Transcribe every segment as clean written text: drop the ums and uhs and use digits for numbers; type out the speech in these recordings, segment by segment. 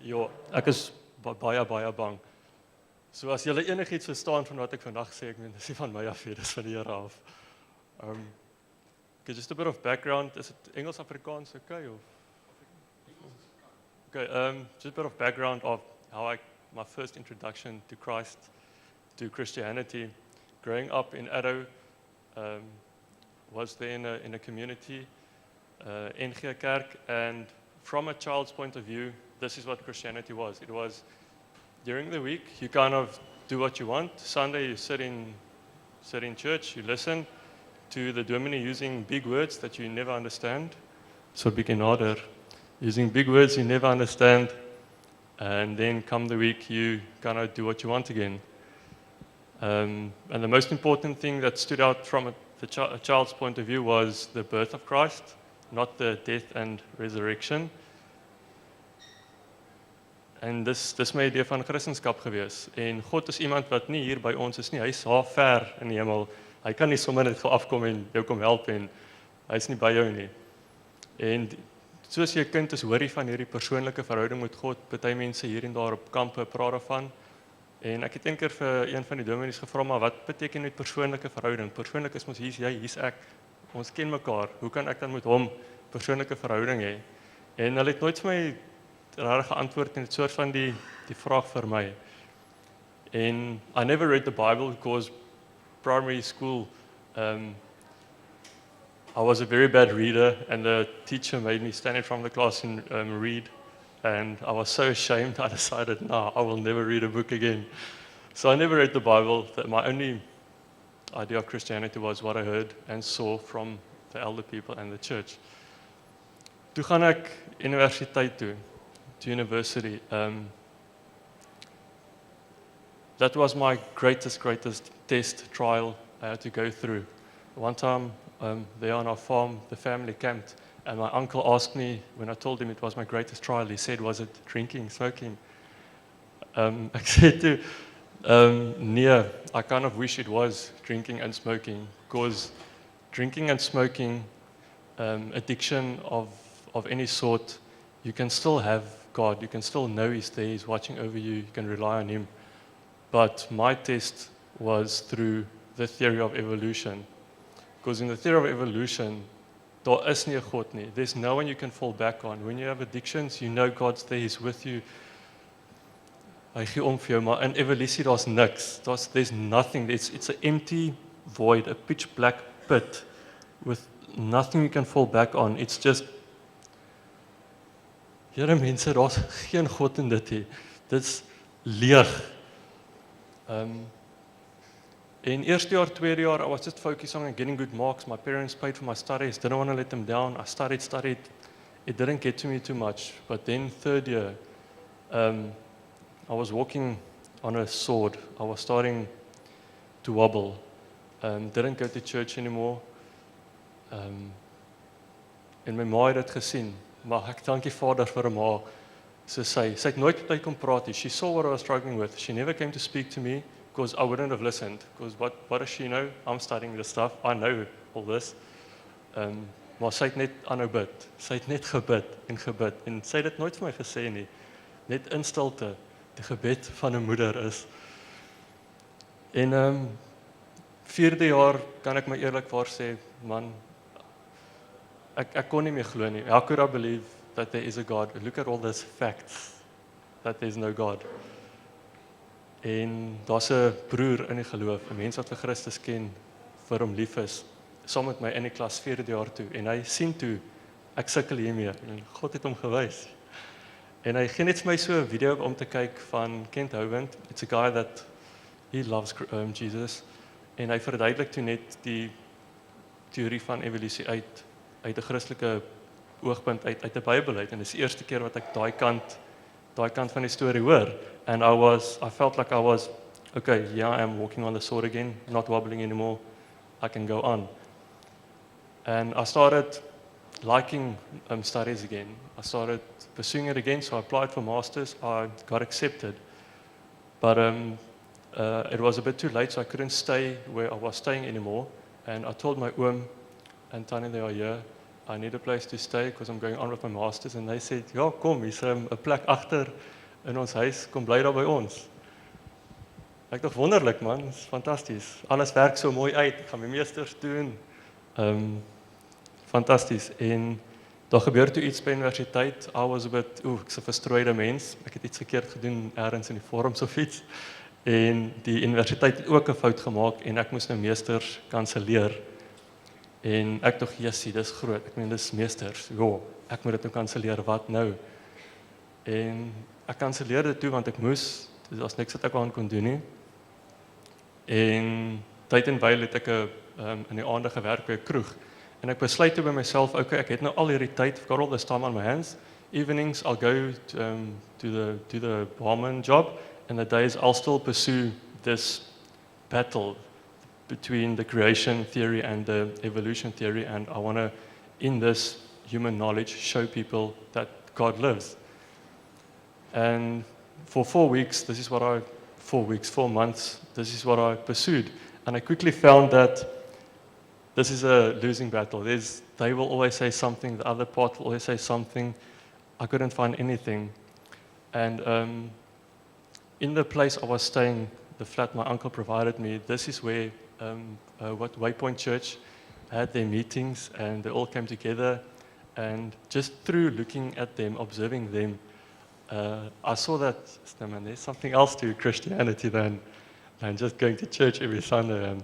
Ja, ek is baie bang. So as julle enigiets verstaan van wat ek vandag sê, ek meen dis nie van my af nie, dis van die Here af. Okay, just a bit of background. Is it Engels, Afrikaans, okay? Of? Okay, just a bit of background of how my first introduction to Christ, to Christianity. Growing up in Addo, was there in a community, NG Kerk, and from a child's point of view, this is what Christianity was. It was during the week, you kind of do what you want. Sunday, you sit in church, you listen to the dominee using big words that you never understand. So big in order, using big words you never understand, and then come the week, you kind of do what you want again. And the most important thing that stood out from a child's point of view was the birth of Christ, not the death and resurrection. En dis my idee van Christendom gewees. En God is iemand wat nie hier by ons is nie. Hy's daar ver in die hemel. Hy kan nie sommer net afkom en jou kom help en hy's nie by jou nie. En soos jy 'n kind is, hoor jy van hierdie persoonlike verhouding met God. Party mense hier en daar op kampe praat daarvan. En ek het eendag vir een van die dominees gevra, maar wat beteken net persoonlike verhouding? Persoonlik is mos hier's jy, hier's ek. Ons ken mekaar. Hoe kan ek dan met hom persoonlike verhouding hê? En hulle het nooit vir my rare geantwoord en dit soort van die vraag vir my. En I never read the Bible because primary school I was a very bad reader and the teacher made me stand in front of the class and read, and I was so ashamed I decided, no, I will never read a book again. So I never read the Bible. My only idea of Christianity was what I heard and saw from the elder people and the church. Toe gaan ek universiteit toe. To university. That was my greatest test trial I had to go through. One time, there on our farm, the family camped, and my uncle asked me, when I told him it was my greatest trial, he said, was it drinking, smoking? Ek said to, nee, I kind of wish it was drinking and smoking, because drinking and smoking, addiction of any sort, you can still have God, you can still know He's there, He's watching over you, you can rely on Him. But my test was through the theory of evolution. Because in the theory of evolution, daar is nie 'n God nie. There's no one you can fall back on. When you have addictions, you know God's there, He's with you. Hy gee om vir jou, maar in evolusie daar's niks. There's nothing. It's an empty void, a pitch black pit with nothing you can fall back on. It's just Here mense, daar's geen God in dit nie. Dit's leeg. In eerste jaar, tweede jaar, I was just focusing on getting good marks. My parents paid for my studies, didn't want to let them down. I studied. It didn't get to me too much. But then third year, I was walking on a sword. I was starting to wobble. Didn't go to church anymore. En my ma het dit gesien. Maar ek dankie Vader vir hom haar. So sy het nooit met my kom praat nie. She saw what I was struggling with. She never came to speak to me because I wouldn't have listened. Because what does she know? I'm studying this stuff. I know all this. Maar sy het net aanhou bid. Sy het net gebid. En sy het dit nooit vir my gesê nie. Net in stilte. Die gebed van 'n moeder is. En vierde jaar kan ek my eerlikwaar sê, man, ek kon nie meer glo nie. How could I believe that there is a God? Look at all these facts that there's no God. En daar's 'n broer in die geloof, 'n mens wat vir Christus ken, vir hom lief is, saam met my in die klas 4de jaar toe. En hy sien toe ek sukkel hiermee en God het hom gewys. En hy gee net vir my so 'n video om te kyk van Kent Hovind. It's a guy that he loves Jesus. En hy verduidelik toe net die teorie van evolusie uit 'n Christelike oogpunt uit 'n Bybel uit. En dis die eerste keer wat ek daai kant van die storie hoor. And I felt like I was, okay, yeah, I am walking on the sword again, not wobbling anymore. I can go on. And I started liking studies again. I started pursuing it again, so I applied for masters. I got accepted. But it was a bit too late, so I couldn't stay where I was staying anymore. And I told my oom and Tannie, they are here. I need a place to stay because I'm going on with my masters. And they said, ja, kom, hier's 'n plek agter in ons huis, kom bly daar by ons. Ek dink wonderlik man, is fantasties. Alles werk so mooi uit, ek gaan my meesters doen. Fantasties. En daar gebeur toe iets by universiteit. I was a bit, ek's 'n verstrooide mens. Ek het iets verkeerd gedoen ergens in die forums of iets. En die universiteit het ook 'n fout gemaak en ek moes nou meesters kanselleer. En ek dink, jessie, dis groot. Ek meen dis meesters. Ja, ek moet dit nou kanselleer, wat nou? En ek kanselleer dit toe want ek moes, dit was niks wat ek aan kon doen nie. En tyd en wyl het ek in die aande gewerk by 'n kroeg. En ek besluit toe by myself, okay, ek het nou al hierdie tyd, I've got all this time on my hands. Evenings I'll go to the barman job, and the days I'll still pursue this battle between the creation theory and the evolution theory, and I want to, in this human knowledge, show people that God lives. And for 4 weeks, 4 months, this is what I pursued. And I quickly found that this is a losing battle. They will always say something, the other part will always say something. I couldn't find anything. And in the place I was staying, the flat my uncle provided me, this is where Waypoint Church had their meetings, and they all came together. And just through looking at them, observing them, I saw that, man, there's something else to Christianity than just going to church every Sunday and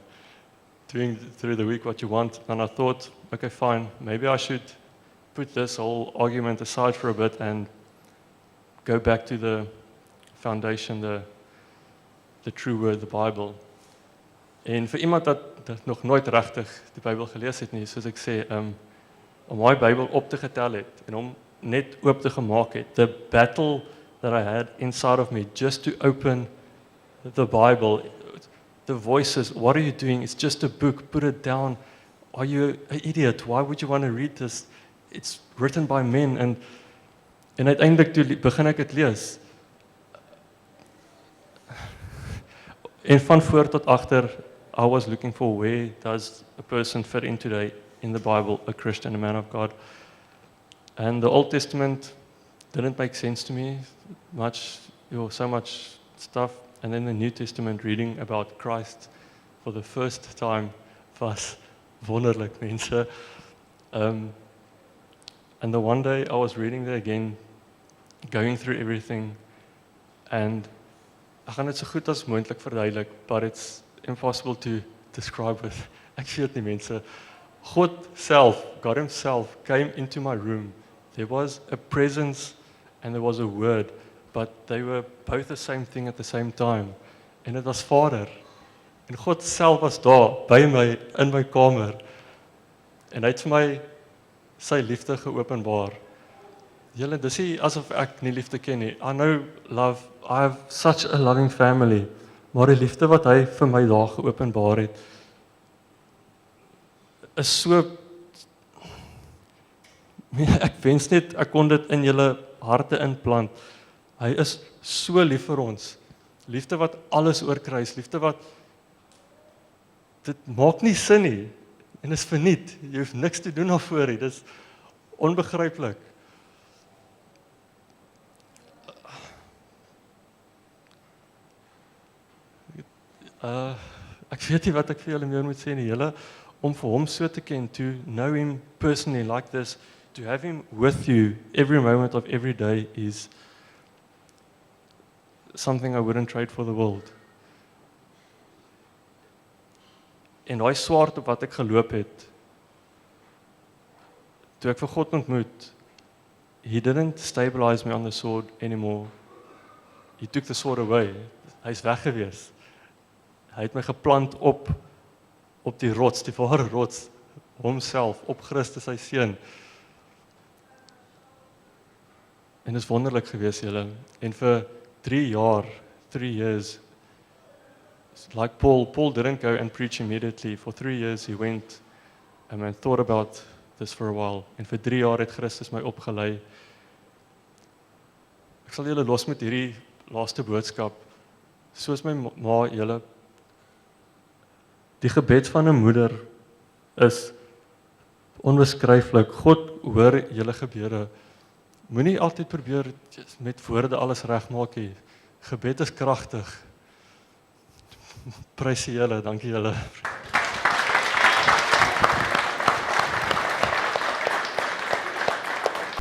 doing through the week what you want. And I thought, okay, fine, maybe I should put this whole argument aside for a bit and go back to the foundation, the true word, the Bible. En vir iemand dat nog nooit regtig die Bybel gelees het nie, soos ek sê, om my Bybel op te getel het en hom net oop te gemaak het, the battle that I had inside of me just to open the Bible, the voices, what are you doing? It's just a book, put it down. Are you an idiot? Why would you want to read this? It's written by men. En uiteindelik toe begin ek dit lees. En van voor tot agter, I was looking for where does a person fit in today in the Bible, a Christian, a man of God. And the Old Testament didn't make sense to me much, so much stuff. And then the New Testament, reading about Christ for the first time, was wonderlik, mense. And the one day I was reading there again, going through everything, and ek gaan dit so goed as moontlik verduidelik, but it's impossible to describe with. Ek weet nie, mense. God himself came into my room. There was a presence and there was a word, but they were both the same thing at the same time. En dit was Vader. En God self was daar by my in my kamer. En hy het vir my sy liefde geopenbaar. Julle, dis nie asof ek nie liefde ken nie. I know love. I have such a loving family. Maar die liefde wat hy vir my daar geopenbaar het, is so, ek wens net ek kon dit in julle harte inplant. Hy is so lief vir ons. Liefde wat alles oorkruis, liefde wat dit maak nie sin nie en is verniet. Jy hoef niks te doen daarvoor nie. Dis onbegryplik. Ek weet nie wat ek vir julle meer moet sê nie. Julle om vir hom so te ken, to know him personally like this, to have him with you every moment of every day is something I wouldn't trade for the world. En daai swaard op wat ek geloop het, toe ek vir God ontmoet, he didn't stabilize me on the sword anymore. He took the sword away. Hy's weg gewees. Hy het my geplant op die rots, die ware rots, homself, op Christus sy seun. En dit is wonderlik gewees, julle. En vir 3 years, like Paul didn't go and preach immediately. For 3 years he went and thought about this for a while. En vir 3 jaar het Christus my opgelei. Ek sal julle los met hierdie laaste boodskap. Soos my ma, julle, die gebed van 'n moeder is onbeskryflik. God hoor julle gebede. Moenie altyd probeer met woorde alles regmaak nie. Gebed is kragtig. Prys die Here, dankie julle.